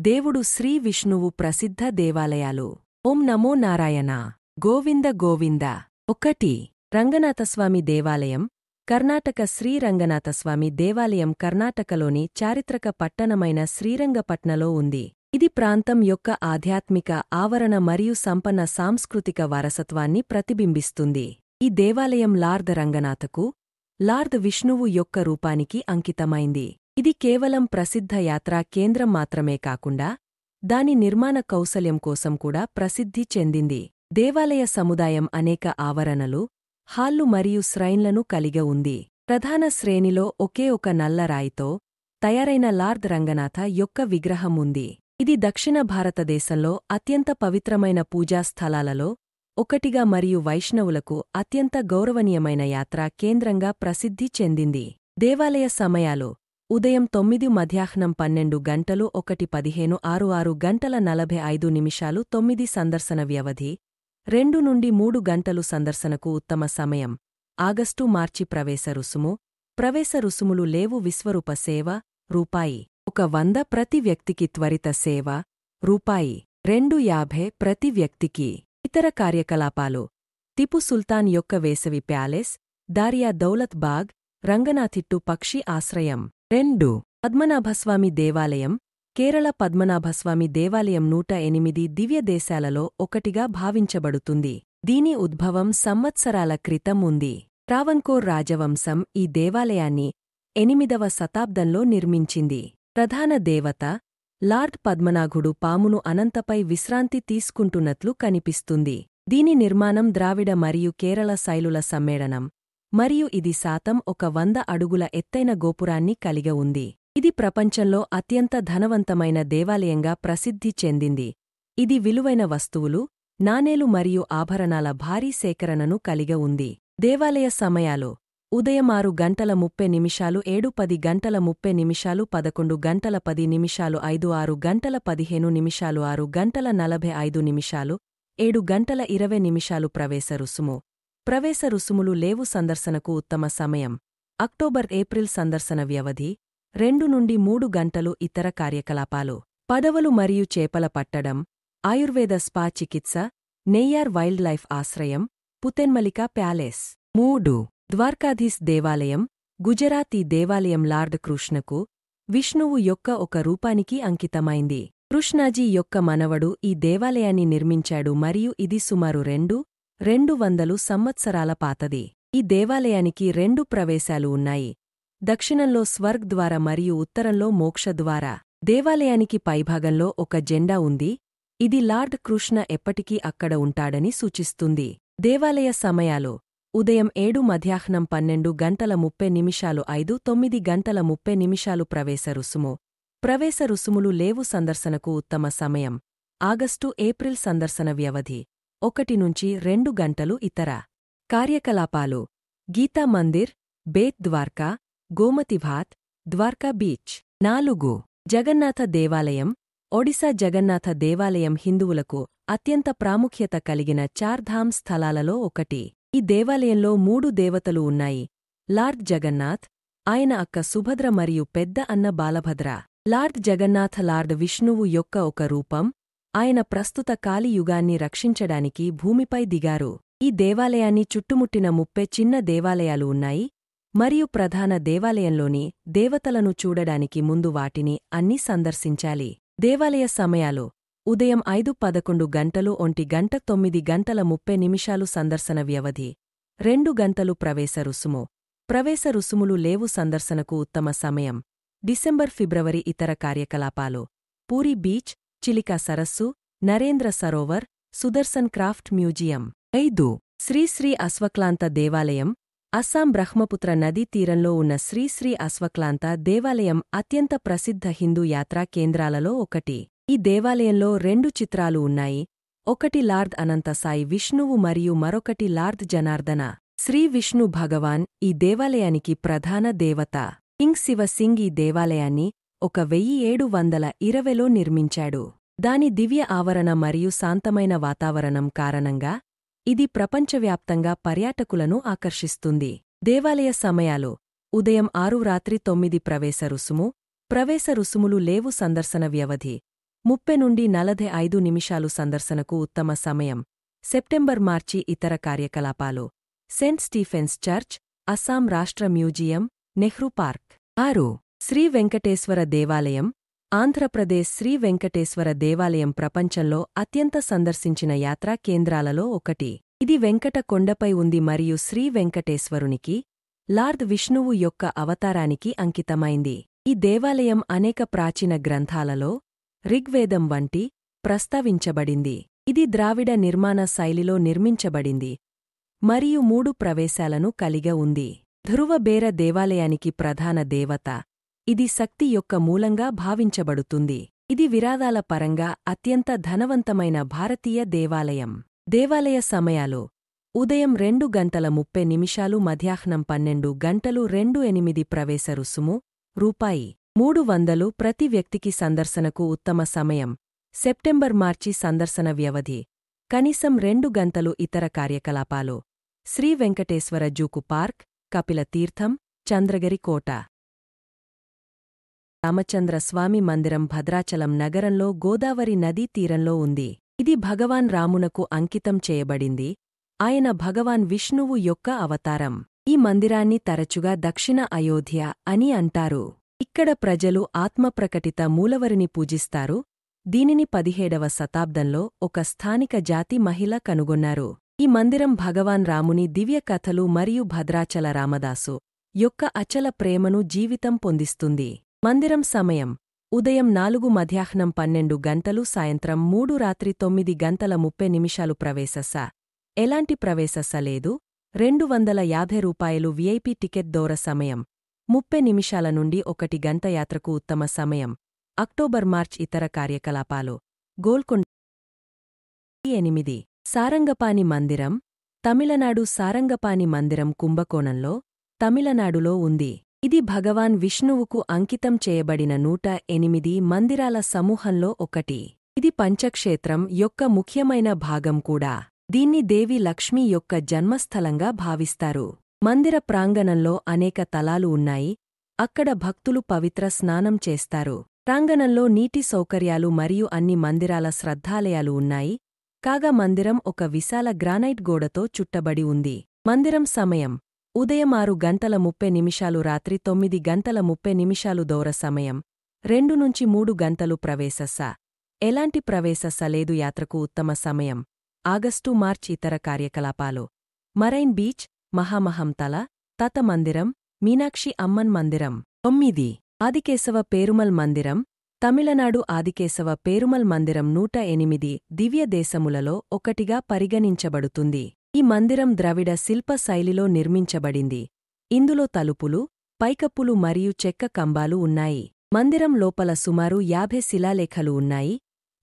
దేవుడు శ్రీ విష్ణువు ప్రసిద్ధ దేవాలయాలు. ఓం నమో నారాయణ. గోవింద గోవింద. 1. రంగనాథస్వామి దేవాలయం, కర్ణాటక. శ్రీ రంగనాథస్వామి దేవాలయం కర్ణాటకలోని చారిత్రక పట్టణమైన శ్రీరంగపట్నలో ఉంది. ఇది ప్రాంతం యొక్క ఆధ్యాత్మిక ఆవరణ మరియు సంపన్న సాంస్కృతిక వారసత్వాన్ని ప్రతిబింబిస్తుంది. ఈ దేవాలయం లార్డ్ రంగనాథకు, లార్డ్ విష్ణువు యొక్క రూపానికి అంకితమైంది. ఇది కేవలం ప్రసిద్ధ యాత్రా కేంద్రం మాత్రమే కాకుండా దాని నిర్మాణ కౌశల్యం కోసం కూడా ప్రసిద్ధి చెందింది. దేవాలయ సముదాయం అనేక ఆవరణలు, హాల్లు మరియు శ్రైన్లను కలిగి ఉంది. ప్రధాన శ్రేణిలో ఒకే ఒక నల్ల రాయితో తయారైన లార్డ్ రంగనాథ యొక్క విగ్రహం ఉంది. ఇది దక్షిణ భారతదేశంలో అత్యంత పవిత్రమైన పూజా స్థలాలలో ఒకటిగా మరియు వైష్ణవులకు అత్యంత గౌరవనీయమైన యాత్రా కేంద్రంగా ప్రసిద్ధి చెందింది. దేవాలయ సమయాలు: ఉదయం 9 మధ్యాహ్నం 12 గంటలు 1:15 6 గంటల 45 నిమిషాలు 9 సందర్శన వ్యవధి 2 నుండి 3 గంటలు సందర్శనకు ఉత్తమ సమయం. ఆగస్టు మార్చి. ప్రవేశ రుసుము: ప్రవేశ రుసుములు లేవు. విశ్వరూప సేవ రూపాయి 100 ప్రతి వ్యక్తికి. త్వరిత సేవ రూపాయి 250 ప్రతి వ్యక్తికి. ఇతర కార్యకలాపాలు: టిపు సుల్తాన్ యొక్క వేసవి ప్యాలెస్, దారియా దౌలత్ బాగ్, రంగనాథిట్టు పక్షి ఆశ్రయం. 2. పద్మనాభస్వామి దేవాలయం, కేరళ. పద్మనాభస్వామి దేవాలయం 108 దివ్య దేశాలలో ఒకటిగా భావించబడుతుంది. దీని ఉద్భవం సంవత్సరాల క్రితం ఉంది. ట్రావెన్కోర్ రాజవంశం ఈ దేవాలయాన్ని 8వ శతాబ్దంలో నిర్మించింది. ప్రధాన దేవత లార్డ్ పద్మనాభుడు పామును అనంతపై విశ్రాంతి తీసుకుంటున్నట్లు కనిపిస్తుంది. దీని నిర్మాణం ద్రావిడ మరియు కేరళ శైలుల సమ్మేళనం, మరియు ఇది 100 అడుగుల ఎత్తైన గోపురాన్ని కలిగి ఉంది. ఇది ప్రపంచంలో అత్యంత ధనవంతమైన దేవాలయంగా ప్రసిద్ధి చెందింది. ఇది విలువైన వస్తువులు, నాణేలు మరియు ఆభరణాల భారీ సేకరణను కలిగి ఉంది. దేవాలయ సమయాలు: ఉదయం 6 గంటల 30 నిమిషాలు 7:10 గంటల 30 నిమిషాలు 11 గంటల 10 నిమిషాలు 5 గంటల 15 నిమిషాలు 6 గంటల 45 నిమిషాలు 7 గంటల 20 నిమిషాలు. ప్రవేశ రుసుము: ప్రవేశ రుసుములు లేవు. సందర్శనకు ఉత్తమ సమయం అక్టోబర్-ఏప్రిల్. సందర్శన వ్యవధి 2 నుండి 3 గంటలు. ఇతర కార్యకలాపాలు: పడవలు మరియు చేపల పట్టడం, ఆయుర్వేద స్పా చికిత్స, నెయ్యార్ వైల్డ్ లైఫ్ ఆశ్రయం, పుతెన్మలికా ప్యాలెస్. 3. ద్వారకాధీశ్ దేవాలయం, గుజరాత్. ఈ దేవాలయం లార్డ్ కృష్ణకు, విష్ణువు యొక్క ఒక రూపానికి అంకితమైంది. కృష్ణాజీ యొక్క మనవడు ఈ దేవాలయాన్ని నిర్మించాడు మరియు ఇది సుమారు 200 సంవత్సరాల పాతది. ఈ దేవాలయానికి 2 ప్రవేశాలు ఉన్నాయి: దక్షిణంలో స్వర్గ్ ద్వార మరియు ఉత్తరంలో మోక్ష ద్వార. దేవాలయానికి పైభాగంలో ఒక జెండా ఉంది, ఇది లార్డ్ కృష్ణ ఎప్పటికీ అక్కడ ఉంటాడని సూచిస్తుంది. దేవాలయ సమయాలు: ఉదయం 7 మధ్యాహ్నం 12 గంటల 30 నిమిషాలు 9 గంటల 30 నిమిషాలు. ప్రవేశ రుసుము: ప్రవేశ రుసుములు లేవు. సందర్శనకు ఉత్తమ సమయం ఆగస్టు-ఏప్రిల్. సందర్శన వ్యవధి 1 నుంచి 2 గంటలు. ఇతర కార్యకలాపాలు: గీతా మందిర్, బేత్ ద్వారకా, గోమతిఘాట్, ద్వారకా బీచ్. 4. జగన్నాథ దేవాలయం, ఒడిశా. జగన్నాథ దేవాలయం హిందువులకు అత్యంత ప్రాముఖ్యత కలిగిన చార్ధామ్ స్థలాలలో ఒకటి. ఈ దేవాలయంలో 3 దేవతలు ఉన్నాయి: లార్డ్ జగన్నాథ్, ఆయన అక్క సుభద్ర మరియు పెద్ద అన్న బాలభద్ర. లార్డ్ జగన్నాథ లార్డ్ విష్ణువు యొక్క ఒక రూపం. ఆయన ప్రస్తుత కాలి యుగాన్ని రక్షించడానికి భూమిపై దిగారు. ఈ దేవాలయాన్ని చుట్టుముట్టిన 30 చిన్న దేవాలయాలు ఉన్నాయి మరియు ప్రధాన దేవాలయంలోని దేవతలను చూడడానికి ముందు వాటిని అన్ని సందర్శించాలి. దేవాలయ సమయాలు: ఉదయం 5:11 గంటలు 1 గంట 9 గంటల 30 నిమిషాలు. సందర్శన వ్యవధి 2 గంటలు. ప్రవేశ రుసుము: ప్రవేశ రుసుములు లేవు. సందర్శనకు ఉత్తమ సమయం డిసెంబర్-ఫిబ్రవరి. ఇతర కార్యకలాపాలు: పూరి బీచ్, చిలికా సరస్సు, నరేంద్ర సరోవర్, సుదర్శన్ క్రాఫ్ట్ మ్యూజియం. 5. శ్రీ అశ్వక్లాంత దేవాలయం, అస్సాం. బ్రహ్మపుత్ర నదీ తీరంలో ఉన్న శ్రీ అశ్వక్లాంత దేవాలయం అత్యంత ప్రసిద్ధ హిందూ యాత్రా కేంద్రాలలో ఒకటి. ఈ దేవాలయంలో 2 చిత్రాలు ఉన్నాయి: ఒకటి లార్డ్ అనంత సాయి విష్ణువు మరియు మరొకటి లార్డ్ జనార్దన. శ్రీ విష్ణు భగవాన్ ఈ దేవాలయానికి ప్రధాన దేవత. కింగ్ శివ సింగ్ ఈ దేవాలయాన్ని 1720లో నిర్మించాడు. దాని దివ్య ఆవరణ మరియు శాంతమైన వాతావరణం కారణంగా ఇది ప్రపంచవ్యాప్తంగా పర్యాటకులను ఆకర్షిస్తుంది. దేవాలయ సమయాలు: ఉదయం 6 రాత్రి 9. ప్రవేశ రుసుము: ప్రవేశ రుసుములు లేవు. సందర్శన వ్యవధి 30 నుండి 45 నిమిషాలు సందర్శనకు ఉత్తమ సమయం. సెప్టెంబర్-మార్చి ఇతర కార్యకలాపాలు. సెయింట్ స్టీఫెన్స్ చర్చ్, అస్సాం రాష్ట్ర మ్యూజియం, నెహ్రూ పార్క్. 6. శ్రీ వెంకటేశ్వర దేవాలయం, ఆంధ్రప్రదేశ్. శ్రీ వెంకటేశ్వర దేవాలయం ప్రపంచంలో అత్యంత సందర్శించిన యాత్రా కేంద్రాలలో ఒకటి. ఇది వెంకట కొండపై ఉంది మరియు శ్రీ వెంకటేశ్వరునికి, లార్డ్ విష్ణువు యొక్క అవతారానికి అంకితమైంది. ఈ దేవాలయం అనేక ప్రాచీన గ్రంథాలలో, రిగ్వేదం వంటి, ప్రస్తావించబడింది. ఇది ద్రావిడ నిర్మాణ శైలిలో నిర్మించబడింది మరియు 3 ప్రవేశాలను కలిగి ఉంది. ధ్రువ బేర దేవాలయానికి ప్రధాన దేవత. ఇది శక్తి యొక్క మూలంగా భావించబడుతుంది. ఇది విరాదాల పరంగా అత్యంత ధనవంతమైన భారతీయ దేవాలయం. దేవాలయ సమయాలు: ఉదయం 2:30 మధ్యాహ్నం 12:28 ప్రవేశ రుసుము రూపాయి 300 ప్రతి వ్యక్తికి. సందర్శనకు ఉత్తమ సమయం సెప్టెంబర్-మార్చి. సందర్శన వ్యవధి కనీసం 2 గంటలు. ఇతర కార్యకలాపాలు: శ్రీ వెంకటేశ్వర జూకు పార్క్, కపిల తీర్థం, చంద్రగిరి కోట. రామచంద్ర స్వామి మందిరం భద్రాచలం నగరంలో గోదావరి నదీ తీరంలో ఉంది. ఇది భగవాన్ రామునకు అంకితం చేయబడింది. ఆయన భగవాన్ విష్ణువు యొక్క అవతారం. ఈ మందిరాన్ని తరచుగా దక్షిణ అయోధ్య అని అంటారు. ఇక్కడ ప్రజలు ఆత్మప్రకటిత మూలవరిని పూజిస్తారు. దీనిని 17వ శతాబ్దంలో ఒక స్థానిక జాతి మహిళ కనుగొన్నారు. ఈ మందిరం భగవాన్ రాముని దివ్య కథలు మరియు భద్రాచల రామదాసు యొక్క అచల ప్రేమను జీవితం పొందిస్తుంది. మందిరం సమయం: ఉదయం 4 మధ్యాహ్నం 12 గంటలు, సాయంత్రం 3 రాత్రి 9:30 ప్రవేశస. ఎలాంటి ప్రవేశస లేదు. ₹250 విఐపి టికెట్. దూర సమయం 30 నిమిషాల నుండి 1 గంట. యాత్రకు ఉత్తమ సమయం అక్టోబర్-మార్చ్. ఇతర కార్యకలాపాలు: గోల్కొండ. 8. సారంగపాణి మందిరం, తమిళనాడు. సారంగపాణి మందిరం కుంభకోణంలో, తమిళనాడులో ఉంది. ఇది భగవాన్ విష్ణువుకు అంకితం చేయబడిన 108 మందిరాల సమూహంలో ఒకటి. ఇది పంచక్షేత్రం యొక్క ముఖ్యమైన భాగం కూడా. దీన్ని దేవి లక్ష్మీ యొక్క జన్మస్థలంగా భావిస్తారు. మందిర ప్రాంగణంలో అనేక తలాలు ఉన్నాయి. అక్కడ భక్తులు పవిత్ర స్నానం చేస్తారు. ప్రాంగణంలో నీటి సౌకర్యాలు మరియు అన్ని మందిరాల శ్రద్ధాలయాలు ఉన్నాయి. కాగా మందిరం ఒక విశాల గ్రానైట్ గోడతో చుట్టబడి ఉంది. మందిరం సమయం: ఉదయం 6:30 రాత్రి 9:30 దూర సమయం 2-3 గంటలు. ప్రవేశస. ఎలాంటి ప్రవేశస లేదు. యాత్రకు ఉత్తమ సమయం ఆగస్టు-మార్చ్. ఇతర కార్యకలాపాలు: మరైన్ బీచ్, మహామహంతల, తత మందిరం, మీనాక్షి అమ్మన్ మందిరం. 9. ఆదికేశవ పేరుమల్ మందిరం, తమిళనాడు. ఆదికేశవ పేరుమల్ మందిరం 108 దివ్య దేశములలో ఒకటిగా పరిగణించబడుతుంది. ఈ మందిరం ద్రవిడ శిల్ప శైలిలో నిర్మించబడింది. ఇందులో తలుపులు, పైకప్పులు మరియు చెక్క కంబాలు ఉన్నాయి. మందిరం లోపల సుమారు 50 శిలాలేఖలు ఉన్నాయి.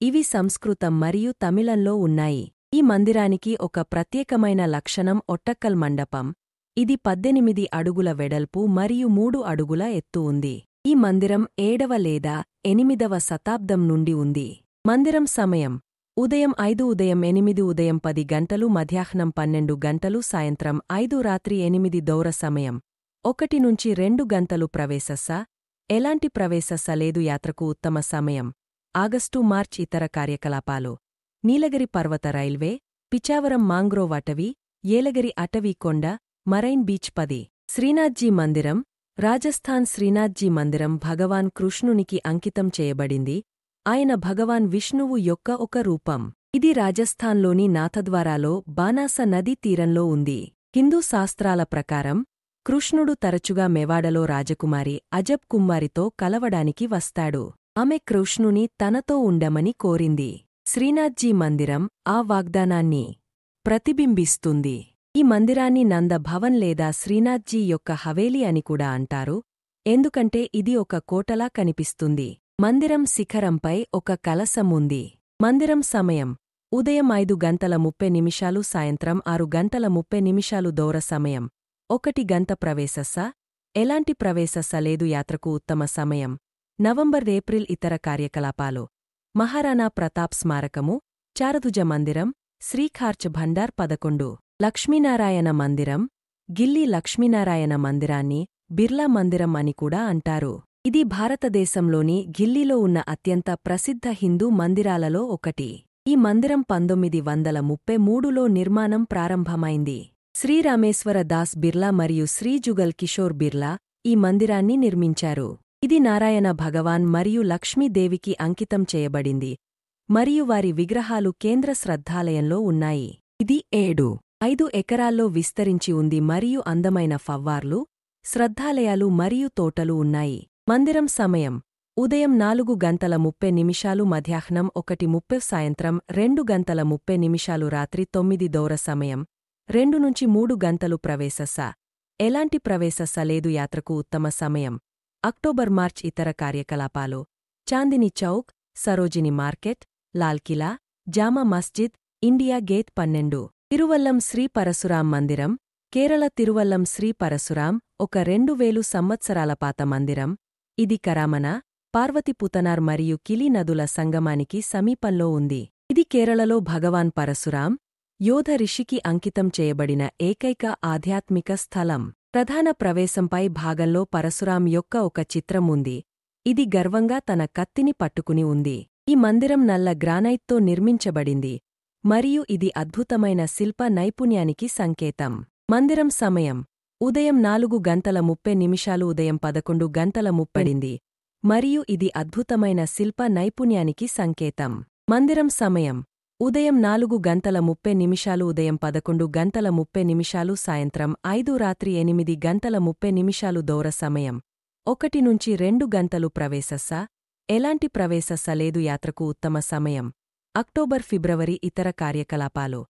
ఇవి సంస్కృతం మరియు తమిళంలో ఉన్నాయి. ఈ మందిరానికి ఒక ప్రత్యేకమైన లక్షణం ఒట్టక్కల్ మండపం. ఇది 18 అడుగుల వెడల్పు మరియు 3 అడుగుల ఎత్తు ఉంది. ఈ మందిరం 7వ లేదా 8వ శతాబ్దం నుండి ఉంది. మందిరం సమయం: ఉదయం 5 ఉదయం 8 ఉదయం 10 గంటలు మధ్యాహ్నం 12 గంటలు సాయంత్రం 5 రాత్రి 8 దౌర సమయం 1-2 గంటలు. ప్రవేశస. ఎలాంటి ప్రవేశస లేదు. యాత్రకు ఉత్తమ సమయం ఆగస్టు-మార్చ్. ఇతర కార్యకలాపాలు: నీలగిరి పర్వత రైల్వే, పిచావరం మాంగ్రోవ్ అటవీ, ఏలగిరి అటవీ కొండ, మరైన్ బీచ్. 10. శ్రీనాథ్జీ మందిరం, రాజస్థాన్. శ్రీనాథ్జీ మందిరం భగవాన్ కృష్ణునికి అంకితం చేయబడింది. ఆయన భగవాన్ విష్ణువు యొక్క ఒక రూపం. ఇది రాజస్థాన్లోని నాథద్వారాలో బానాస నదీ తీరంలో ఉంది. హిందూ శాస్త్రాల ప్రకారం కృష్ణుడు తరచుగా మెవాడలో రాజకుమారి అజబ్ కుమారితో కలవడానికి వస్తాడు. ఆమె కృష్ణుని తనతో ఉండమని కోరింది. శ్రీనాథ్జీ మందిరం ఆ వాగ్దానాన్ని ప్రతిబింబిస్తుంది. ఈ మందిరాన్ని నంద భవన్ లేదా శ్రీనాథ్జీ యొక్క హవేలీ అని కూడా అంటారు, ఎందుకంటే ఇది ఒక కోటలా కనిపిస్తుంది. మందిరం శిఖరంపై ఒక కలశం ఉంది. మందిరం సమయం: ఉదయం 5:30 సాయంత్రం 6:30 దౌర సమయం 1 గంట. ప్రవేశస. ఎలాంటి ప్రవేశస లేదు. యాత్రకు ఉత్తమ సమయం నవంబర్-ఏప్రిల్. ఇతర కార్యకలాపాలు: మహారాణా ప్రతాప్ స్మారకము, చారధుజ మందిరం, శ్రీఖార్చ్ భండార్. 11. లక్ష్మీనారాయణ మందిరం, గిల్లీ లక్ష్మీనారాయణ మందిరాన్ని బిర్లా మందిరం అని కూడా అంటారు. ఇది భారతదేశంలోని ఢిల్లీలో ఉన్న అత్యంత ప్రసిద్ధ హిందూ మందిరాలలో ఒకటి. ఈ మందిరం 1933లో నిర్మాణం ప్రారంభమైంది. శ్రీ రామేశ్వర దాస్ బిర్లా మరియు శ్రీ జుగల్ కిషోర్ బిర్లా ఈ మందిరాన్ని నిర్మించారు. ఇది నారాయణ భగవాన్ మరియు లక్ష్మీదేవికి అంకితం చేయబడింది మరియు వారి విగ్రహాలు కేంద్ర శ్రద్ధాలయంలో ఉన్నాయి. ఇది 7.5 ఎకరాల్లో విస్తరించి ఉంది మరియు అందమైన ఫవ్వార్లు, శ్రద్ధాలయాలు మరియు తోటలు ఉన్నాయి. మందిరం సమయం ఉదయం 4:30 మధ్యాహ్నం 1:30 సాయంత్రం 2:30 రాత్రి 9 దౌర సమయం 2 నుంచి 3 గంటలు ప్రవేశస ఎలాంటి ప్రవేశస లేదు. యాత్రకు ఉత్తమ సమయం అక్టోబర్-మార్చ్. ఇతర కార్యకలాపాలు చాందినీ చౌక్, సరోజిని మార్కెట్, లాల్కిలా, జామా మస్జిద్, ఇండియా గేట్ 12. తిరువల్లం శ్రీ పరశురాం మందిరం, కేరళ. తిరువల్లం శ్రీ పరశురాం ఒక 2000 సంవత్సరాల పాత మందిరం. ఇది కరామన, పార్వతి పుతనార్ మరియు కిలి నదుల సంగమానికి సమీపంలో ఉంది. ఇది కేరళలో భగవాన్ పరశురాం యోధ రిషికి అంకితం చేయబడిన ఏకైక ఆధ్యాత్మిక స్థలం. ప్రధాన ప్రవేశంపై భాగంలో పరశురాం యొక్క ఒక చిత్రం ఉంది. ఇది గర్వంగా తన కత్తిని పట్టుకుని ఉంది. ఈ మందిరం నల్ల గ్రానైట్తో నిర్మించబడింది మరియు ఇది అద్భుతమైన శిల్ప నైపుణ్యానికి సంకేతం. మందిరం సమయం ఉదయం 4:30 ఉదయం 11:30 మరియు ఇది అద్భుతమైన శిల్ప నైపుణ్యానికి సంకేతం. మందిరం సమయం ఉదయం 4:30 ఉదయం 11:30 సాయంత్రం 5 రాత్రి 8:30 దౌర సమయం 1 నుంచి 2 గంటలు ప్రవేశస ఎలాంటి ప్రవేశస లేదు. యాత్రకు ఉత్తమ సమయం అక్టోబర్-ఫిబ్రవరి. ఇతర కార్యకలాపాలు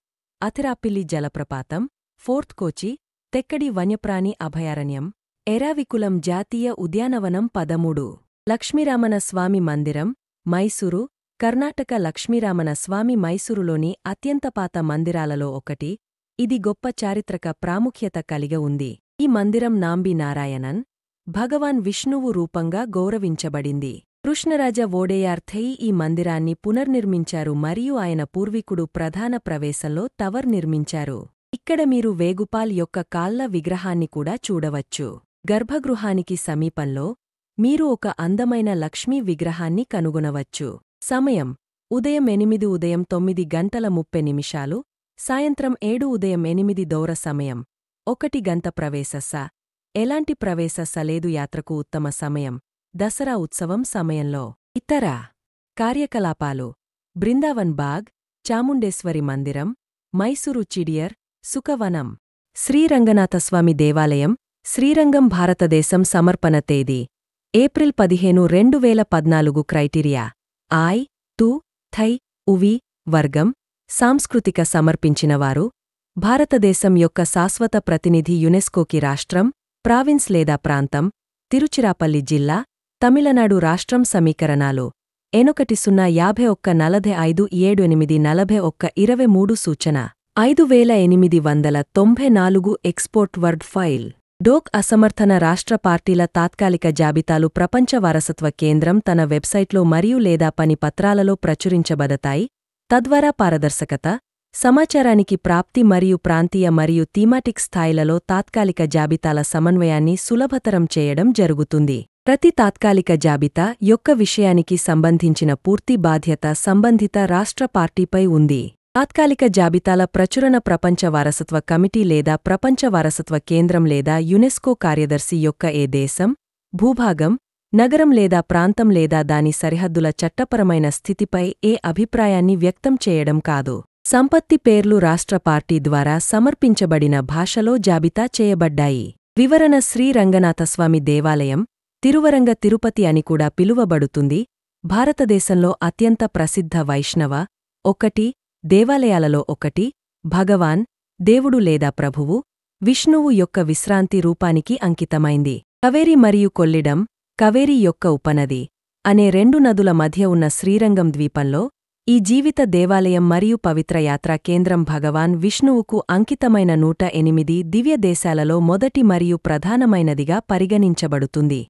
అథిరాపిల్లి జలప్రపాతం, ఫోర్త్ కోచి, తెక్కడి వన్యప్రాణి అభయారణ్యం, ఎరావికులం జాతీయ ఉద్యానవనం 13. లక్ష్మీరామన స్వామి మందిరం, మైసూరు, కర్ణాటక. లక్ష్మీరామన స్వామి మైసూరులోని అత్యంత పాత మందిరాలలో ఒకటి. ఇది గొప్ప చారిత్రక ప్రాముఖ్యత కలిగి ఉంది. ఈ మందిరం నాంబి నారాయణన్ భగవాన్ విష్ణువు రూపంగా గౌరవించబడింది. కృష్ణరాజ వోడేయార్ ఈ మందిరాన్ని పునర్నిర్మించారు మరియు ఆయన పూర్వీకుడు ప్రధాన ప్రవేశంలో టవర్ నిర్మించారు. ఇక్కడ మీరు వేగుపాల్ యొక్క కాళ్ల విగ్రహాన్ని కూడా చూడవచ్చు. గర్భగృహానికి సమీపంలో మీరు ఒక అందమైన లక్ష్మీ విగ్రహాన్ని కనుగొనవచ్చు. సమయం ఉదయం 8 ఉదయం 9:30 సాయంత్రం 7 ఉదయం 8 దౌర సమయం 1 గంట ప్రవేశస ఎలాంటి ప్రవేశస లేదు. యాత్రకు ఉత్తమ సమయం దసరా ఉత్సవం సమయంలో. ఇతర కార్యకలాపాలు బృందావన్ బాగ్, చాముండేశ్వరి మందిరం, మైసూరు చిడియర్, సుఖవనం. శ్రీరంగనాథస్వామి దేవాలయం, శ్రీరంగం. భారతదేశం. సమర్పణ తేదీ ఏప్రిల్ 15, 2014. క్రైటీరియా ఐ టు థై ఉవి వర్గం సాంస్కృతిక సమర్పించినవారు భారతదేశం యొక్క శాశ్వత ప్రతినిధి. యునెస్కోకి రాష్ట్రం, ప్రావిన్స్ లేదా ప్రాంతం తిరుచిరాపల్లి జిల్లా, తమిళనాడు రాష్ట్రం. సమీకరణాలు 814045784123 సూచన 5894 ఎక్స్పోర్ట్ వర్డ్ ఫైల్. డోక్ అసమర్థన రాష్ట్ర పార్టీల తాత్కాలిక జాబితాలు ప్రపంచ వారసత్వ కేంద్రం తన వెబ్సైట్లో మరియు లేదా పని పత్రాలలో ప్రచురించబడతాయి. తద్వారా పారదర్శకత, సమాచారానికి ప్రాప్తి మరియు ప్రాంతీయ మరియు థీమాటిక్ స్థాయిలలో తాత్కాలిక జాబితాల సమన్వయాన్ని సులభతరం చేయడం జరుగుతుంది. ప్రతి తాత్కాలిక జాబితా యొక్క విషయానికి సంబంధించిన పూర్తి బాధ్యత సంబంధిత రాష్ట్ర పార్టీపై ఉంది. తాత్కాలిక జాబితాల ప్రచురణ ప్రపంచ వారసత్వ కమిటీ లేదా ప్రపంచ వారసత్వ కేంద్రం లేదా యునెస్కో కార్యదర్శి యొక్క ఏ దేశం, భూభాగం, నగరం లేదా ప్రాంతం లేదా దాని సరిహద్దుల చట్టపరమైన స్థితిపై ఏ అభిప్రాయాన్ని వ్యక్తం చేయడం కాదు. సంపత్తి పేర్లు రాష్ట్ర పార్టీ ద్వారా సమర్పించబడిన భాషలో జాబితా చేయబడ్డాయి. వివరణ శ్రీ రంగనాథస్వామి దేవాలయం, తిరువరంగ తిరుపతి అని కూడా పిలువబడుతుంది. భారతదేశంలో అత్యంత ప్రసిద్ధ వైష్ణవ 1 దేవాలయాలలో ఒకటి. భగవాన్, దేవుడు లేదా ప్రభువు, విష్ణువు యొక్క విశ్రాంతి రూపానికి అంకితమైంది. కవేరి మరియు కొల్లిడం, కవేరి యొక్క ఉపనది అనే 2 నదుల మధ్య ఉన్న శ్రీరంగం ద్వీపంలో ఈ జీవిత దేవాలయం మరియు పవిత్ర యాత్రా కేంద్రం భగవాన్ విష్ణువుకు అంకితమైన 108 దివ్య దేశాలలో మొదటి మరియు ప్రధానమైనదిగా పరిగణించబడుతుంది.